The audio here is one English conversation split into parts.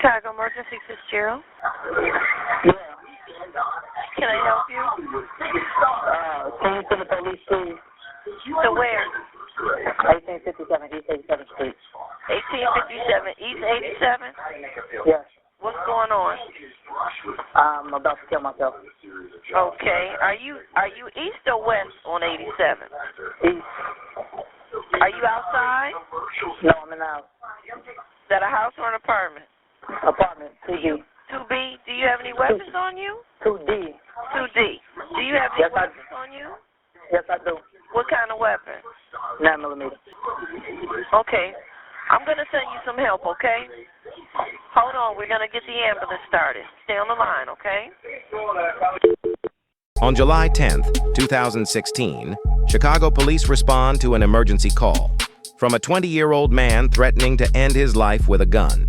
Chicago Emergency Fitzgerald. Yeah. Can I help you? Can you send the police to To where? 1857 East 87th Street? 1857 East 87th? Yes. What's going on? I'm about to kill myself. Okay. Are you east or west on 87? East. Are you outside? No, I'm in the house. Is that a house or an apartment? Apartment, 2D. 2B. Do you have any weapons on you? 2D. 2D. Do you have any weapons on you? Yes, I do. What kind of weapon? 9mm. Okay. I'm going to send you some help, okay? Hold on. We're going to get the ambulance started. Stay on the line, okay? On July 10th, 2016, Chicago police respond to an emergency call from a 20-year-old man threatening to end his life with a gun.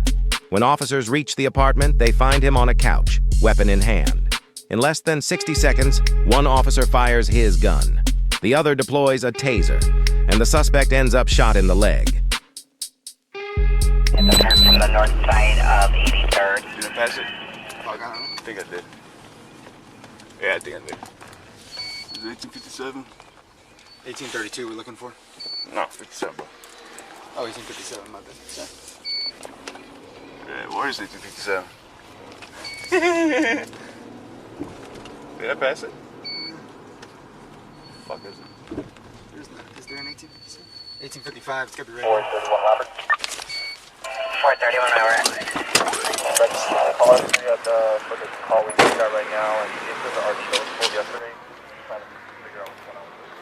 When officers reach the apartment, they find him on a couch, weapon in hand. In less than 60 seconds, one officer fires his gun. The other deploys a taser, and the suspect ends up shot in the leg. From the north side of 83rd. Did I pass it? Fuck, I don't know. I think I did. Yeah, I think I did. Is it 1857? 1832 we're looking for? No, 57, bro. Oh, 1857, my bad. Yeah, where is 1857? Did I pass it? Fuck is it? Is there an 1857? 1855, it's gotta be right 431 Robert. 431 hour. Call us for the call we just got right now, and it was our show was pulled yesterday. Trying to figure out what's going on with it.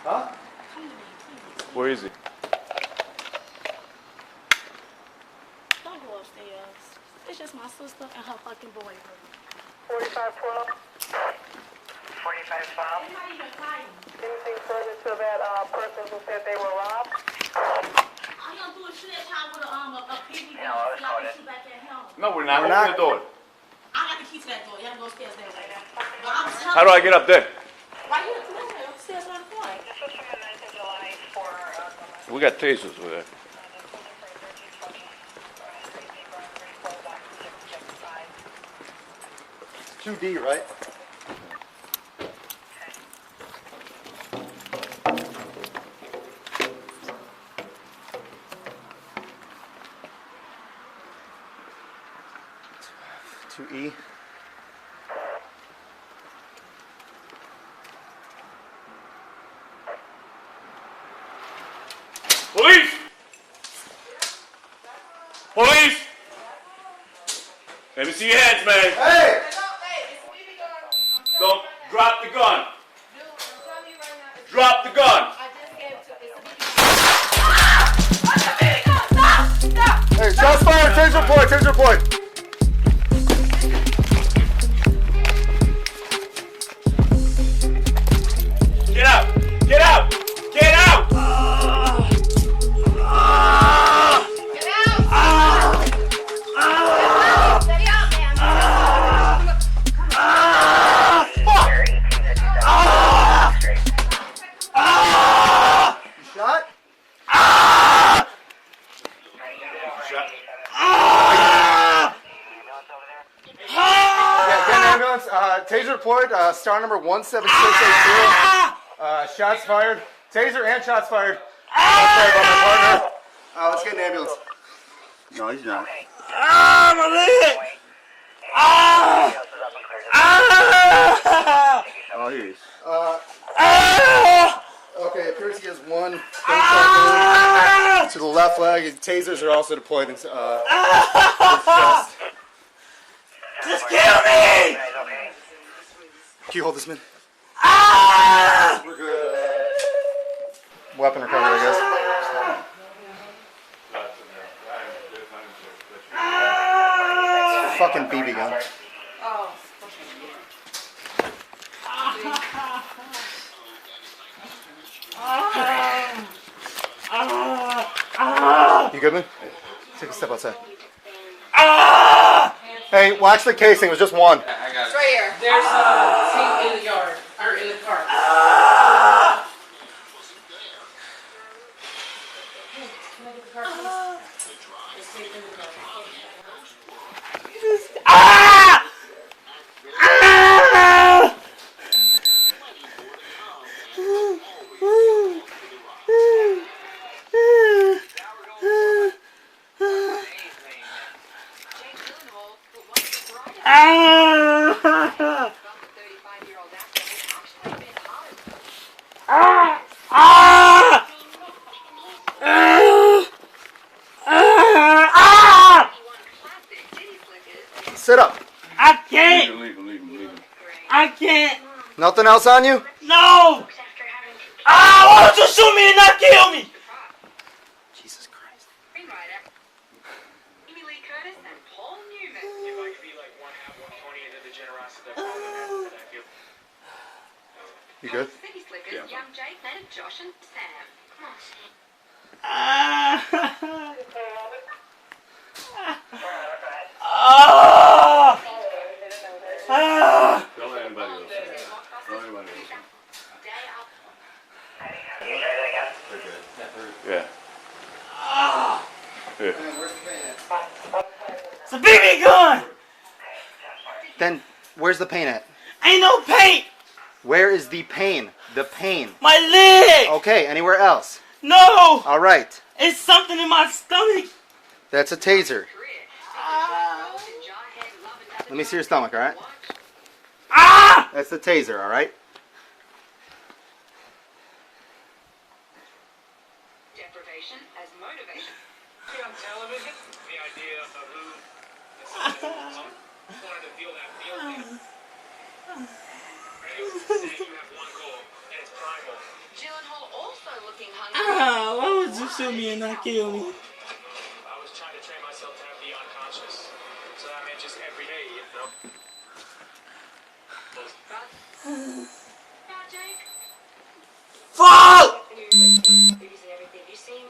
Huh? Where is he? Don't go upstairs. It's just my sister and her fucking boyfriend. 4512. 4512. They're not even fighting. Anything further to that person who said they were robbed? All you gonna do is shoot that child with a piggy gun so y'all can shoot back at him. No, we're not. We're Open not. the door. I got the key to that door. Y'all can go upstairs that way. But I'm telling How do I get up there? Right here, come on, upstairs on the front. This was from the 9th of July for We got tasers over there. 2D, right? E. Police! Police! Let me see your hands, man. Hey! Don't drop the gun. Drop the gun. Hey, shots fired! Taser point! Taser point! Get out! Get out! Get out! Taser report, star number 17680. Shots fired. Taser and shots fired. Shots fired by my partner. Let's get an ambulance. No, he's not. My leg! Oh, he is. Okay, it appears he has one gunshot to the left leg. His tasers are also deployed in his chest. Just kill me! Can you hold this, man? We're good. Weapon recovery, I guess. Fucking BB gun. Oh. You good, man? Take a step outside. Hey, watch the casing. It was just one. I got it. Right here. There's a team in the yard, or in the car. anything else on you? No! Ah, why don't you shoot me and not kill me? Jesus Christ. You good? Yeah. Ah. Ah. Don't let anybody else. Don't let anybody else. Yeah. Yeah. It's a BB gun! Then where's the pain at? Ain't no paint! Where is the pain? The pain. My leg! Okay, anywhere else? No! All right. It's something in my stomach. That's a taser. Ah! Let me see your stomach, all right? Ah! That's the taser, all right? Deprivation as motivation. See on television, the idea of who wanted to feel that feeling. Right? You have one goal, and it's primal. Gyllenhaal also looking hungry. Ah, why would you shoot me and not kill me? I was trying to train myself to have the unconscious. So that meant just every day, you know? Now, Jake, Fuck! you're using everything you see.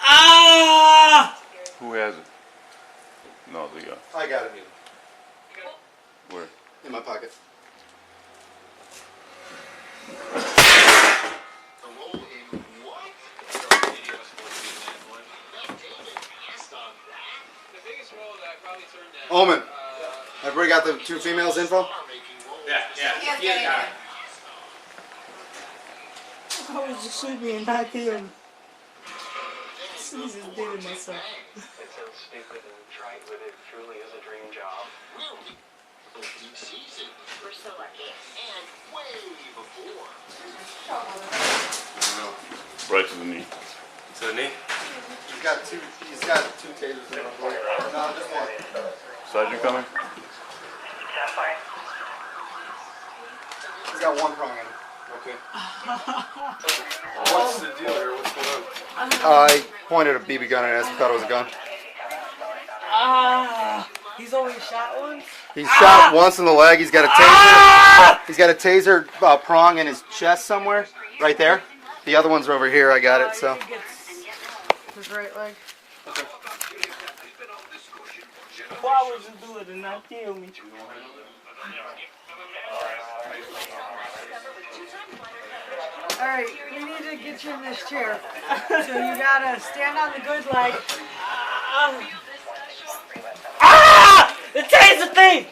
Ah! Who has it? No, the I got it. where? In my pocket. Omen, everybody got the two females info? Yeah. Why would you shoot me and not kill me? Jesus did it myself. It sounds stupid and trite, but it truly is a dream job. We're so lucky. And Right to the knee. To the knee? He's got two tasers in him. No, just one. Sergeant coming? He's got one prong in him. Okay. What's the deal here? What's going on? I pointed a BB gun at his ass. Thought it was a gun. Ah! He's only shot once? He's shot once in the leg. He's got a taser. He's got a taser prong in his chest somewhere, right there. The other ones are over here. I got it. So. His right leg. Why would you do it and not kill me? Alright, we need to get you in this chair. So you gotta stand on the good leg. Ah! The taser thing!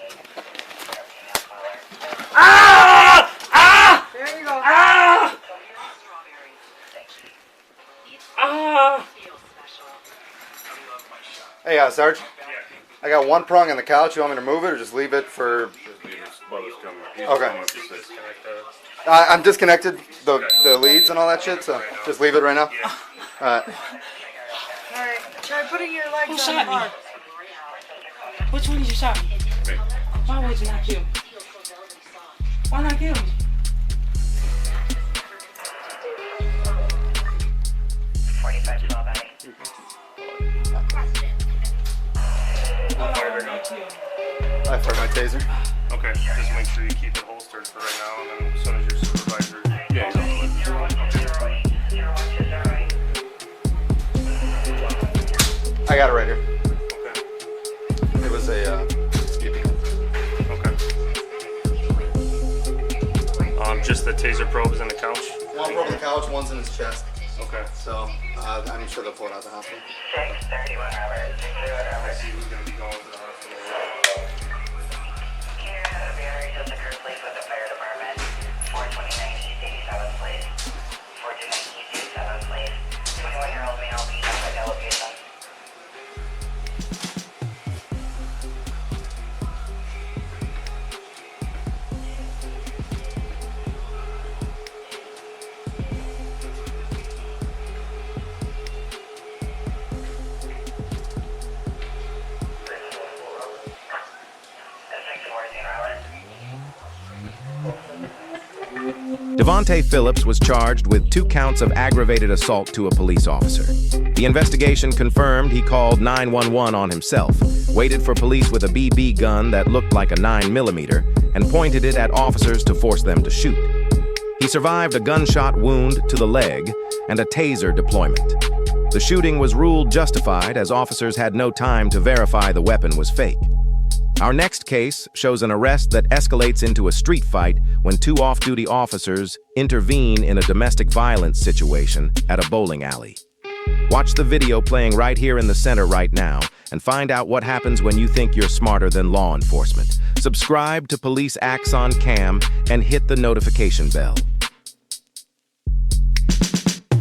Ah! Ah! There you go. Ah! Ah! Hey, Sarge. I got one prong on the couch. You want me to move it or just leave it for? Okay. I'm disconnected the leads and all that shit, so just leave it right now. Alright. Alright, try putting your legs Who on shot the bar. me? Which one did you shot me? Me. Why would you not kill me? Why not kill me? I fired my taser. Okay, just make sure you keep it holstered for right now, and then as soon as your supervisor... Yeah, he's on the I got it right here. Okay. It was a Okay. Just the taser probe is in the couch? one broke on the couch, one's in his chest. Okay. So I'm sure they'll pull it out of the hospital. 6:31 hours. Let's see who's going to be going to the hospital. Just occurred, please, with the fire department. 429 East 87th, please. 429 East 87th, please. 21-year-old male beat up at elevation. Devontae Phillips was charged with 2 counts of aggravated assault to a police officer. The investigation confirmed he called 911 on himself, waited for police with a BB gun that looked like a 9mm, and pointed it at officers to force them to shoot. He survived a gunshot wound to the leg and a taser deployment. The shooting was ruled justified as officers had no time to verify the weapon was fake. Our next case shows an arrest that escalates into a street fight when 2 off-duty officers intervene in a domestic violence situation at a bowling alley. Watch the video playing right here in the center right now and find out what happens when you think you're smarter than law enforcement. Subscribe to Police Axon Cam and hit the notification bell.